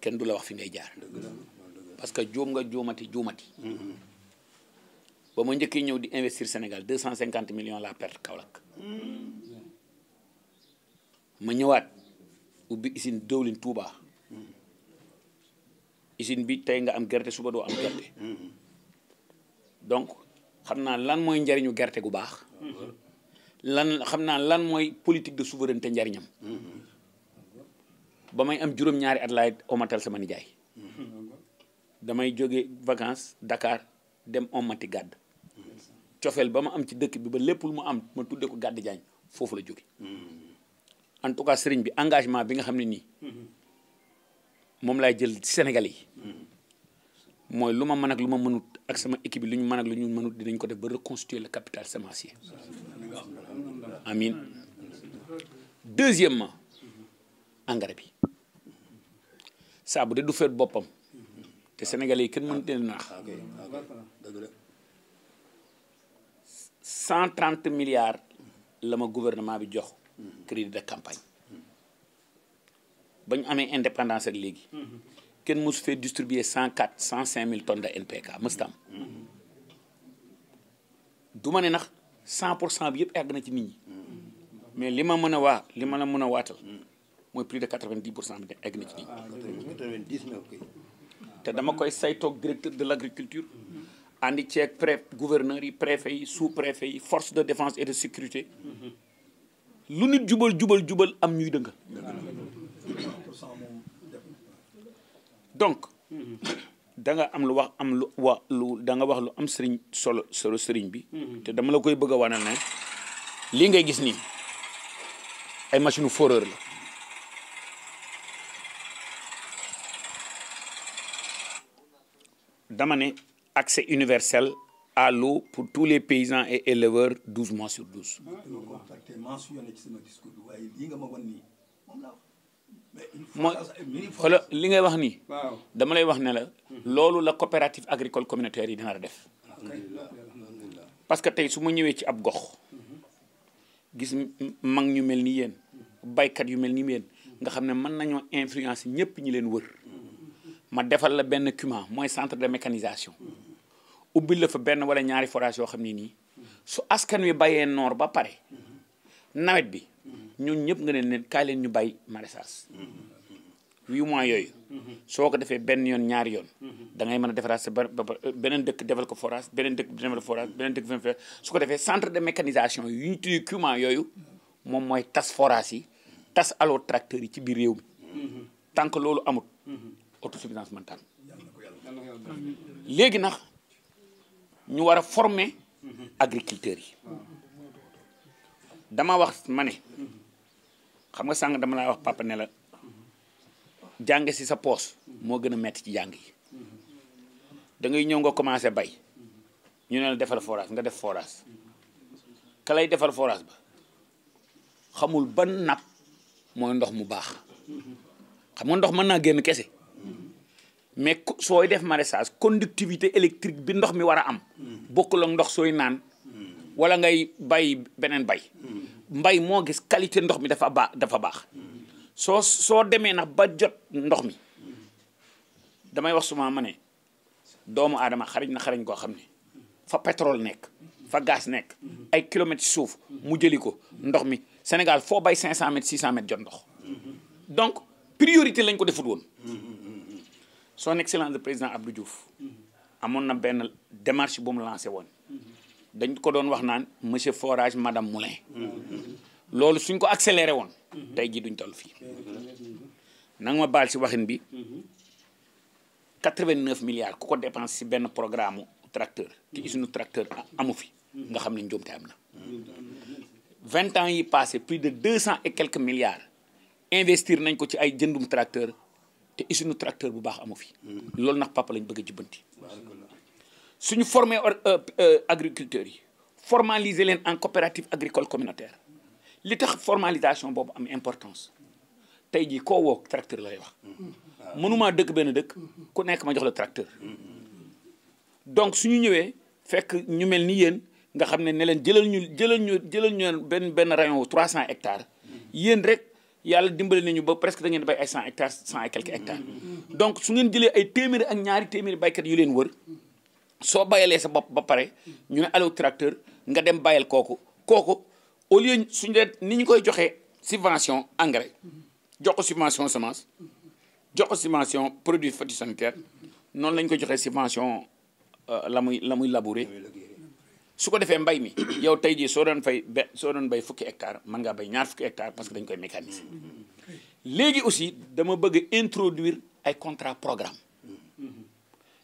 kenn du la wax fi ngay jaar parce que juum nga juumati ba ma njëkkee ñëw di investir Sénégal 250 millions la perte Kaolack ma ñëwaat ubbi usine dëwlin Touba usine bi tey nga am gerte suba doo am gerte donc xam naa lan mooy njariñu gerte gu baax xam naa lan mooy politique de souveraineté njariñam ba may am juróom-ñaari at laay omatal sama nijaay damay jóge vacances Dakar dem omati gàdd cofeel ba ma am ci dëkk bi ba lépp lu mu am ma tudde ko gàdd jaañ foofu la jóge en tout cas sëriñ bi engagement bi nga xam ne nii moom laay jël ci Sénégal yi mooy lu ma mën ak lu ma mënut ak sama équipe bi lu ñu mën ak lu ñu mënut dinañ ko def ba reconstituer le capital semencier amin deuxièmement engrais bi saa bu dee du feet boppam te Sénégalais yi kenn mënut leen naax 130 milliards la ma gouvernement bi jox crédit de campagne ba ñu amee indépendance ak léegi kenn mosu fee distribuer 105 000 tonnes de NPK mëstam du ma ne nag 100% bi yëpp egg na ci nit ñi mais li ma la mën a waatal mooy plus de 90% bi egg na ci nit ñi te dama koy saytoog directeur de l'agriculture andi ceeg gouverneurs yi préfet yi sous préfet yi force de défense et de sécurité lu nit jubal am ñuy dënga donc da nga am da nga wax lu am solo sëriñ bi te dama la koy bëgg a wanal ne lii ngay gis nii ay machine foreur la dama ne accès universel à l'eau pour tous les paysans et éleveurs 12 mois sur 12 mooy xoolal li ngay wax nii dama lay wax ne la loolu la coopérative agricole communautaire yi dina la def parce que tey su ma ñëwee ci ab gox gis mag ñu mel ni yéen baykat yu mel ni yéen nga xam ne mën nañoo influencer ñëpp ñi leen wër ma defal la benn CUMA mooy centre de mécanisation ubbil la fa benn wala ñaari forage yoo xam ne nii su askan wi bayee noor ba pare nawet bi ñun ñëpp nga ne kaay leen ñu bay maraîchage 8 mois yooyu soo ko defee benn yoon ñaari yoon da ngay mën a defaraat sa beneen dëkk defal ko forage beneen dëkk defal ko forage beneen dëkk defal su ko defee centre de mécanisation yu ñu tuddee CUMA yooyu moom mooy tas forage yi tas aloo tracteurs yi ci biir réew mi tant que loolu amut autosuffisance mentale léegi nag ñu war a former agriculteurs yi dama wax ma ne xam nga sànq dama laa wax papa ne la jàng si sa poos moo gën a metti ci jàng yi da ngay ñëw nga commencé bay ñu ne la defal forage nga def forage ka lay defal forage ba xamul ban napp mooy ndox mu baax xam nga ndox mën naa génn kese mais sooy def maraîchage conductivité électrique bi ndox mi war a am bokkul ak ndox sooy naan wala ngay bay beneen mbay moo gis qualité ndox mi dafa baax soo demee nag ba jot ndox mi damay wax souvent ma ne doomu aadama xarañ koo xam ne fa pétrole nekk fa gaz nekk ay kilomètres ci suuf mu jëli ko ndox mi Sénégal foo bay 500 mètres 600 mètres jot ndox donc priorité lañ ko defut woon son excellence le président Abdou Diouf amoon na benn démarche bu mu lancé woon dañ ko doon wax naan monsieur forage madame moulin loolu suñ ko accéléré woon tey jii duñ toll fii nanga ma baal si waxin bi 89 milliards ku ko dépense si benn programme tracteur te usine tracteur amu fi nga xam ne njuumte am na 20 ans yi passé plus de 200 et quelques milliards investir nañ ko ci ay jëndum tracteur te usine tracteur bu baax amu fi loolu nag papa lañ bëgg a jubbanti suñu former agriculteurs yi formaliser leen en coopérative agricole communautaire li tax formalisation boobu am importance tey jii koo woo tracteur lay wax mënumaa dëkk benn dëkk ku nekk ma jox la tracteur donc suñu ñëwee fekk ñu mel ni yéen nga xam ne ne leen jëlal ñu benn rayon 300 hectares yéen rek yàlla dimbali nañu ba presque da ngeen bay ay 100 hectares 100 et quelques hectares donc su ngeen jëlee ay téeméeri ak ñaari téeméeri baykat yu leen wër soo bayalee sa bopp ba pare ñu ne allo tracteur nga dem bayal kooku au lieu suñu dee ni ñu koy joxee subvention engrais jox ko subvention semence jox ko subvention produit phytosanitaire noonu lañ ko joxee subvention la muy labourer su ko defee mbay mi yow tey jii soo doon bay fukki hectare mën ngaa bay ñaar fukki hectare parce que dañ koy mécaniser léegi aussi dama bëgg introduire ay contrat programme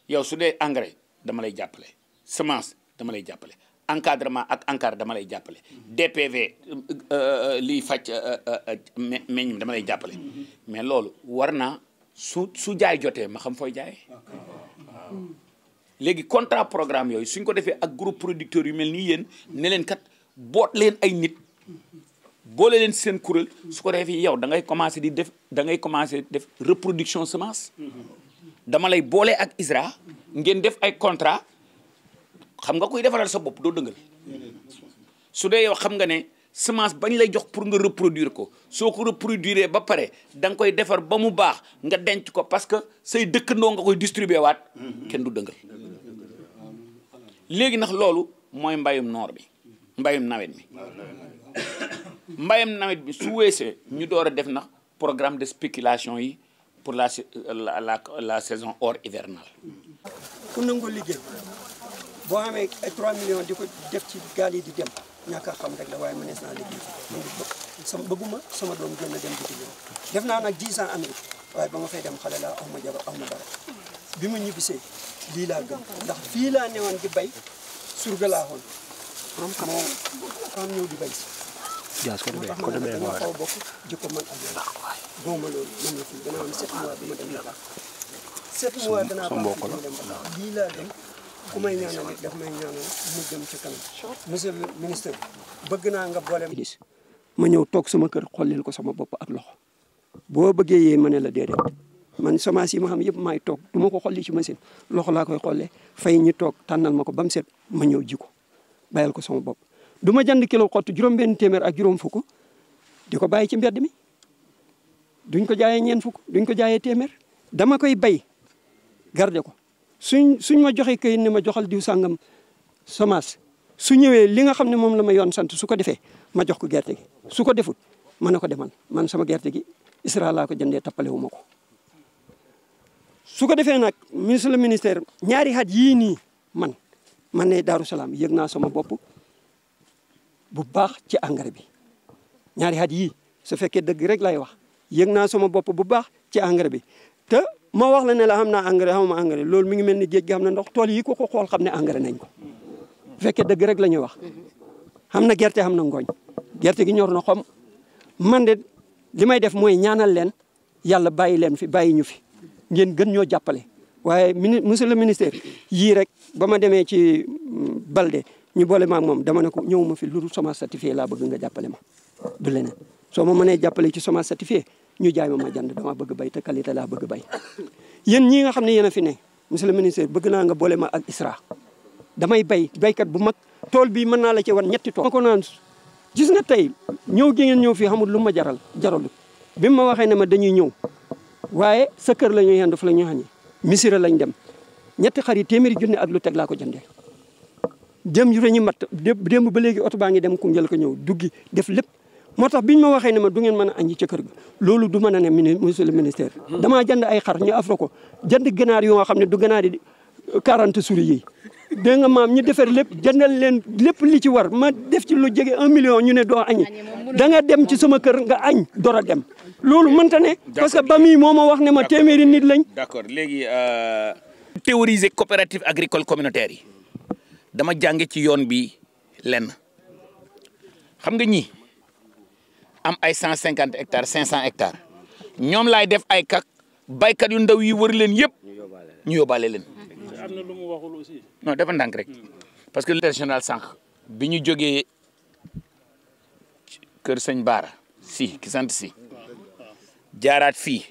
yow su dee engrais dama lay jàppale semence dama lay jàppale encadrement ak encadre dama lay jàppale DPV liy faj meññ dama lay jàppale mais loolu war naa su jaay jotee ma xam fooy jaayee léegi contrat programme yooyu suñ ko defee ak groupe producteurs yu mel nii yéen ne leen kat boot leen ay nit boole leen seen kuréel su ko defee yow da ngay commencé def reproduction semence dama lay boole ak ISRA ngeen def ay contrat xam nga koy defaral sa bopp doo dëngal su dee yow xam nga ne semence bañ lay jox pour nga reproduire ko soo ko reproduire ba pare da nga koy defar ba mu baax nga denc ko parce que say dëkkandoo nga koy distribuer waat kenn du dëngal léegi nag loolu mooy mbayum noor bi mbayum nawet mi mbayum nawet bi su weesee ñu door a def nag programme de spéculation yi pour la saison hors hivernale. ku nangoo liggéey boo xamee ay 3 millions di ko def ci gaal yi di dem ñàkk a xam rek la waaye mënees naa liggéey sama bëgguma sama doom gën a dem biti def naa nag 10 ans Amérique waaye ba ma fay dem xale laa aw ma jabar aw ma dara bi ma ñibbisee lii laa gën ndax fii laa newoon di bay surga laa xoon moo xam ñëw di bay si moo tax ma ne dañoo xaw a bokk jikko man ak yow gooma loolu man la fii danaa am 7 mois bi ma dem la baax 7 mois danaa baax ma dem ba lii laa dem ku may ñaanal it daf may ñaanal mu dem ci kanam monsieur le ministre bëgg naa nga boole ma ñëw toog sama kër xollil ko sama bopp ak loxo boo bëggee yee ma ne la déedéet man semence yi ma xam yëpp maay toog du ma ko xolli ci machine loxo laa koy xollee fay ñi toog tànnal ma ko ba mu set ma ñëw ji ko bàyyal ko sama bopp du ma jënd kilo xottu juróom-benn téeméer ak juróom fukk di ko bàyyi ci mbedd mi duñ ko jaayee ñeen fukk duñ ko jaayee téeméer dama koy bay garder ko suñ ma joxee këyit ne ma joxal diw sàngam semence su ñëwee li nga xam ne moom la ma yoon sant su ko defee ma jox ko gerte gi su ko defut ma ne ko demal man sama gerte gi ISRA laa ko jëndee tappale wu ma ko su ko defee nag ministre le ministère ñaari at yii nii man ne Darou Salaam yëg naa sama bopp bu baax ci engrais bi ñaari at yii su fekkee dëgg rek lay wax yëg naa sama bopp bu baax ci engrais bi te ma wax la ne la xam naa engrais xamuma engrais loolu mi ngi mel ni géej gi xam na ndox tool yi ko xool xam ne engrais nañ ko bu fekkee dëgg rek la ñuy wax xam na gerte xam na ngooñ gerte gi ñor na xom man de li may def mooy ñaanal leen yàlla bàyyi leen fi bàyyi ñu fi ngeen gën ñoo jàppale waaye monsieur le ministère yii rek ba ma demee ci Balde ñu boole ma ak moom dama ne ko ñëw ma fi lu dul semence certifiée laa bëgg nga jàppale ma du leneen soo ma mënee jàppale ci semence certifiée ñu jaay ma jënd dama bëgg bay te qualité laa bëgg bay yéen ñii nga xam ne yéen a fi ne monsieur le ministère bëgg naa nga boole ma ak ISRA damay baykat bu mag tool bii mën naa la ci wan ñetti tool ma ko naan gis nga tey ñëw gi ngeen ñëw fii xamul lu ma jaralut bi ma waxee ne ma dañuy ñëw waaye sa kër la ñuy yendu fa la ñuy xañee misira lañ dem ñetti xar yi téeméeri junne ak lu teg laa ko jëndee dem yu ñu mat démb ba léegi oto baa ngi dem ku njël ko ñëw duggi def lépp moo tax biñ ma waxee ne ma du ngeen mën a añi ca kër ga loolu du mën a ne monsieur le ministère damaa jënd ay xar ñu afro ko jënd ganaar yoo xam ne du ganaar yi 40 souris yi dégg nga maam ñu defar lépp jëndal leen lépp li ci war ma def ci lu jege 1 million ñu ne doo añi da nga dem ci sama kër nga añ door a dem loolu mënta ne parce que ba mii moo ma wax ne ma téeméeri nit lañ d'accord léegi théoriser coopérative agricole communautaire yi dama jànge ci yoon bi lenn xam nga ñi am ay 150 hectares 500 hectares ñoom laay def ay kak baykat yu ndaw yi wër leen yëpp ñu yóbbaale leen. am na lu mu waxul aussi. non dafa ndànk rek parce que l'international sànq bi ñu jógee kër sëñ Baara si ki sant si jaaraat fii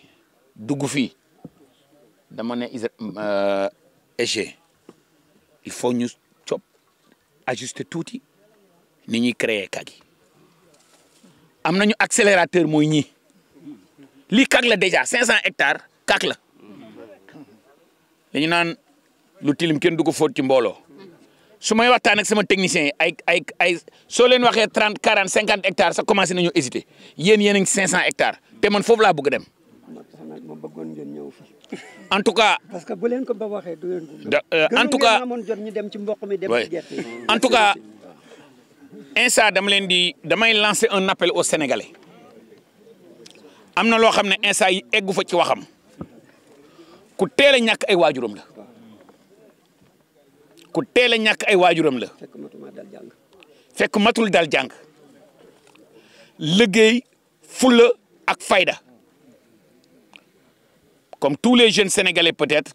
dugg fii dama ne EG il faut ñu ajuster tuuti ni ñuy créer kag yi am nañu accélérateur mooy ñii lii kag la déjà 500 hectares kag la dañu naan lu tilim kenn du ko fóot ci mbooloo su may waxtaan ak sama technicien yi ay soo leen waxee 30 40 50 hectares sax commencé nañu hésiter yéen a ngi 500 hectares te man foofu laa bëgg dem en tout cas. parce que bu leen ko ba waxee du leen ko. en tout cas amoon jot ñu dem ci mboq mi dem ci gerte yi. en tout cas instant damay lancer un appel aux Sénégalais am na loo xam ne instant yi eggu fa ci waxam ku teel a ñàkk ay waajuram la ku teel a ñàkk ay waajuram la fekk matul dal jàng liggéey fulla ak fayda comme tous les jeunes sénégalais peut-être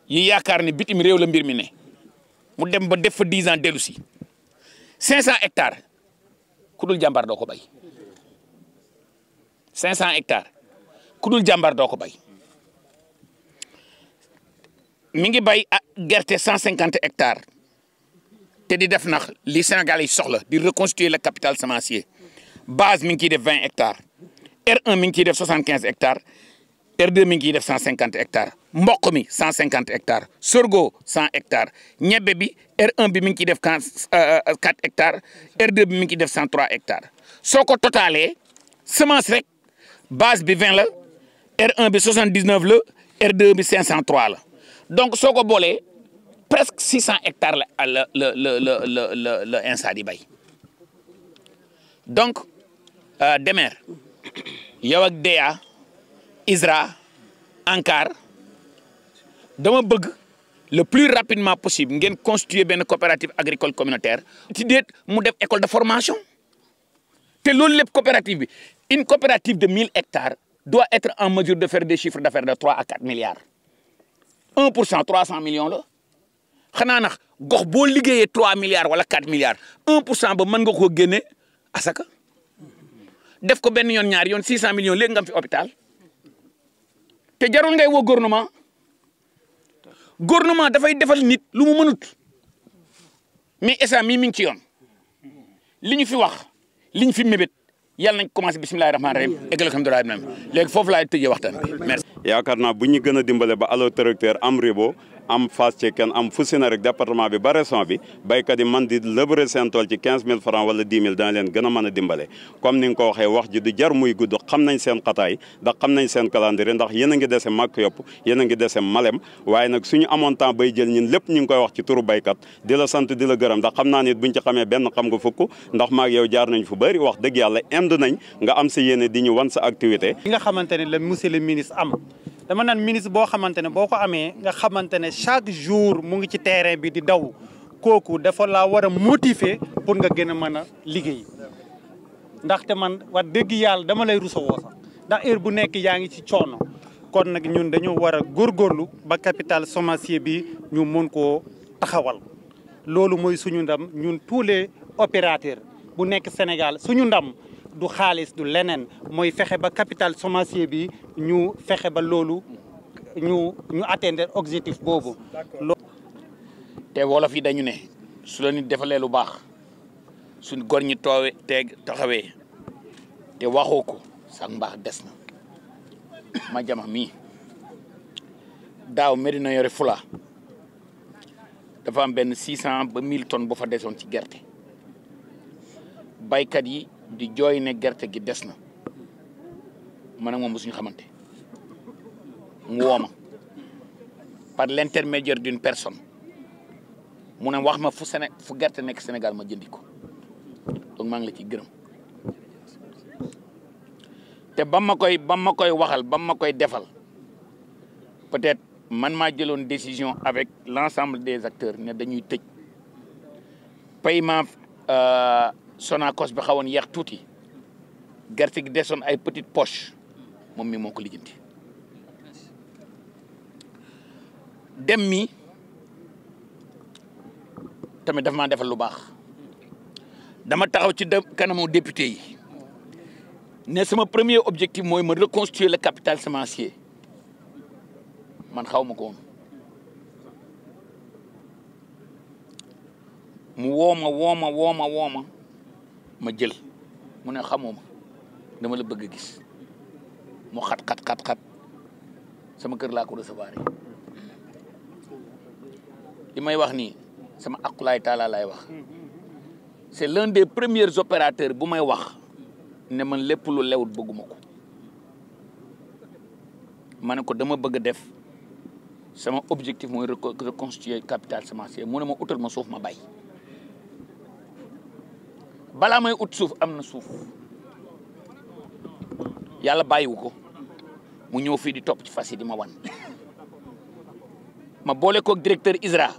yi yaakaar ne bitim réew la mbir mi ne mu dem ba def fa 10 ans dellu si 500 hectares ku dul jàmbaar doo ko bay 500 hectares ku dul jàmbaar doo ko bay mi ngi bay gerte 150 hectares te di def nax li Sénégal yi soxla di reconstituer le capital semencier base mi ngi ciy def 20 hectares R1 mi ngi ciy def 75 hectares R2 mi ngi ciy def 150 hectares mboq mi 150 hectares sorgho 100 hectares ñebbe bi R1 bi mi ngi ciy def 4 hectares R2 bi mi ngi ciy def 103 hectares soo ko totalee semence rek base bi 20 la R1 bi 79 la R2 bi 503 la donc soo ko boolee presque 600 hectares la Insa di bay donc Demer yow ak DEA ISRA ANCAR dama bëgg le plus rapidement possible ngeen constituer benn coopérative agricole communautaire ci déet mu def école de formation te loolu lépp coopérative bi une coopérative de 1000 hectares doit être en mesure de faire des chiffres d'affaires de 3 à 4 milliards 1% 300 millions la xanaa nax gox boo liggéeyee 3 milliards wala 4 milliards 1% ba mën nga koo génne asaka def ko benn yoon ñaari yoon 600 millions léegi nga am fi hôpital te jarul ngay woo gouvernement dafay defal nit lu mu mënut mais Essa mii mi ngi ci yoon li ñu fi wax li ñu fi mébét yàlla nañ commencé bisimilahi rahmaani rahim eggal alhamdulilah léegi foofu laay tëjee waxtaan merci. yaakaar naa bu ñu gën a dimbale ba allo tracteur am ribo am Fass Cekkeen am fu si ne rek département bi ba région bi béykat yi man di lëbëre seen tool ci 15000 francs wala 10 000 dana leen gën a mën a dimbale comme ni nga ko waxee wax ji du jar muy gudd xam nañ seen xataay ndax xam nañ seen calendrier ndax yéen a ngi dese màkk yopp yéen a ngi dese malem waaye nag suñu amoon temps bay jël ñun lépp ñu ngi koy wax ci turu béykat di la sant di la gërëm ndax xam naa nit buñ ci xamee benn xam nga fukk ndax maag yow jaar nañ fu bëri wax dëgg yàlla indi nañ nga am sa yéene di ñu wan sa activité li nga xamante ne la monsieur le ministre am dama naan ministre boo xamante ne boo ko amee nga xamante ne chaque jour mu ngi ci terrain bi di daw kooku dafa laa war a motiver pour nga gën a mën a liggéey ndaxte man wax dëgg yàlla dama lay rusawoo sax ndax heure bu nekk yaa ngi ci coono kon nag ñun dañoo war a góorgóorlu ba capital semencier bi ñu mun koo taxawal loolu mooy suñu ndam ñun tous les opérateurs bu nekk Sénégal suñu ndam du xaalis du leneen mooy fexe ba capital semencier bi ñu fexe ba loolu ñu atteindre objectif boobu. te wolof yi dañu ne su la nit defalee lu baax suñ gor ñi taxawee te waxoo ko sax mbaax des na ma jama mii daaw Medina yore fula dafa am benn 600 ba 1000 tonnes bu fa desoon ci gerte baykat yi di jooy ne gerte gi des na man ak moom bu suñu xamante mu woo ma par l'intermédiaire d'une personne mu ne wax ma fu gerte nekk Sénégal ma jëndi ko donc maa ngi la ciy gërëm te ba ma koy waxal ba ma koy defal peut-être man maa jëloon décision avec l'ensemble des acteurs ne dañuy tëj paiement Sonacos bi xawoon yeex tuuti gerte gi desoon ay petite poche moom mi moo ko lijjanti dem mi tamit dafa maa defal lu baax dama taxaw ci kanamu député yi ne sama premier objectif mooy ma reconstruire le capital semencier man xaw ma ko woon mu wooma ma jël mu ne xamoo ma dama la bëgg a gis mu xat sama kër laa ko recevoir li may wax nii sama akulaay taala laay wax c'est l'un des premiers opérateurs bu may wax ne man lépp lu lewut bëgguma ko ma ne ko dama bëgg a def sama objectif mooy reconstituer capital semencier mu ne ma utal ma suuf ma bay balaa may ut suuf am na suuf yàlla bàyyiwu ko mu ñëw fii di topp ci fas yi di ma wan ma boole koog directeur ISRA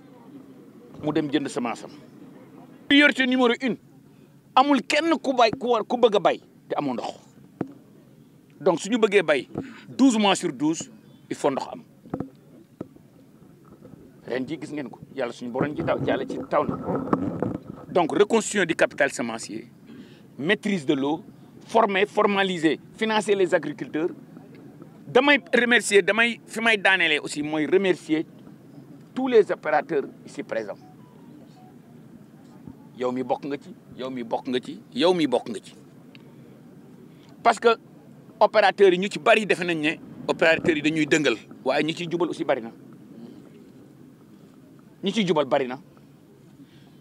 mu dem jënd semence am. priorité numéro 1 amul kenn ku bëgg a bay te amoo ndox donc suñu bëggee bay 12 mois sur 12 il faut ndox am ren ji gis ngeen ko yàlla suñu borom ji taw na donc reconstitution du capital semencier maîtrise de l'eau former formaliser financer les agriculteurs damay remercier fi may daanelee aussi mooy remercier tous les opérateurs ici présents yow mi bokk nga ci parce que opérateurs yi ñu ci bari defe nañ ne opérateurs yi dañuy dëngal waaye ñi ciy jubal aussi bari na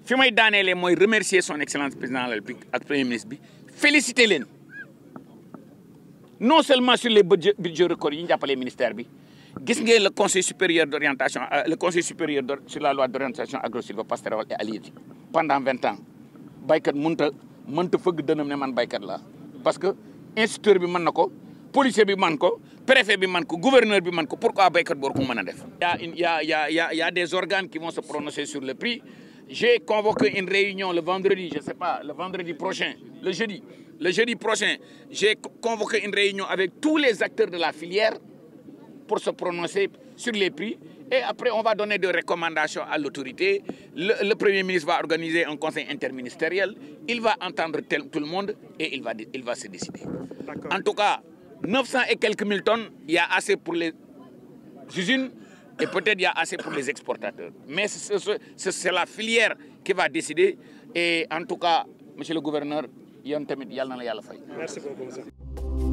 fi may daanelee mooy remercier son excellence président de la République ak premier ministre bi féliciter leen non seulement sur les budgets records yi ñu jàppalee ministère bi gis ngeen le conseil supérieur d'orientation sur la loi d'orientation agro-sylvo-pastorale et halieutique pendant 20 ans baykat mënta fëgg dënam ne man baykat la parce que instituteur bi mën na ko policier bi man ko préfet bi man ko gouverneur bi man ko pourquoi baykat boor ko mën a def. y a des organes qui vont se prononcer sur le prix. J'ai convoqué une réunion le vendredi, je sais pas, le vendredi prochain, le jeudi prochain, j'ai convoqué une réunion avec tous les acteurs de la filière pour se prononcer sur les prix. Et après, on va donner des recommandations à l'autorité. Le Premier ministre va organiser un conseil interministériel. Il va entendre tout le monde et il va se décider. En tout cas, 900 et quelques mille tonnes, il y a assez pour les usines. Et peut-être il y a assez pour les exportateurs. Mais c'est la filière qui va décider. Et en tout cas, monsieur le gouverneur, yéen tamit yàlla na la yàlla fay. Merci beaucoup.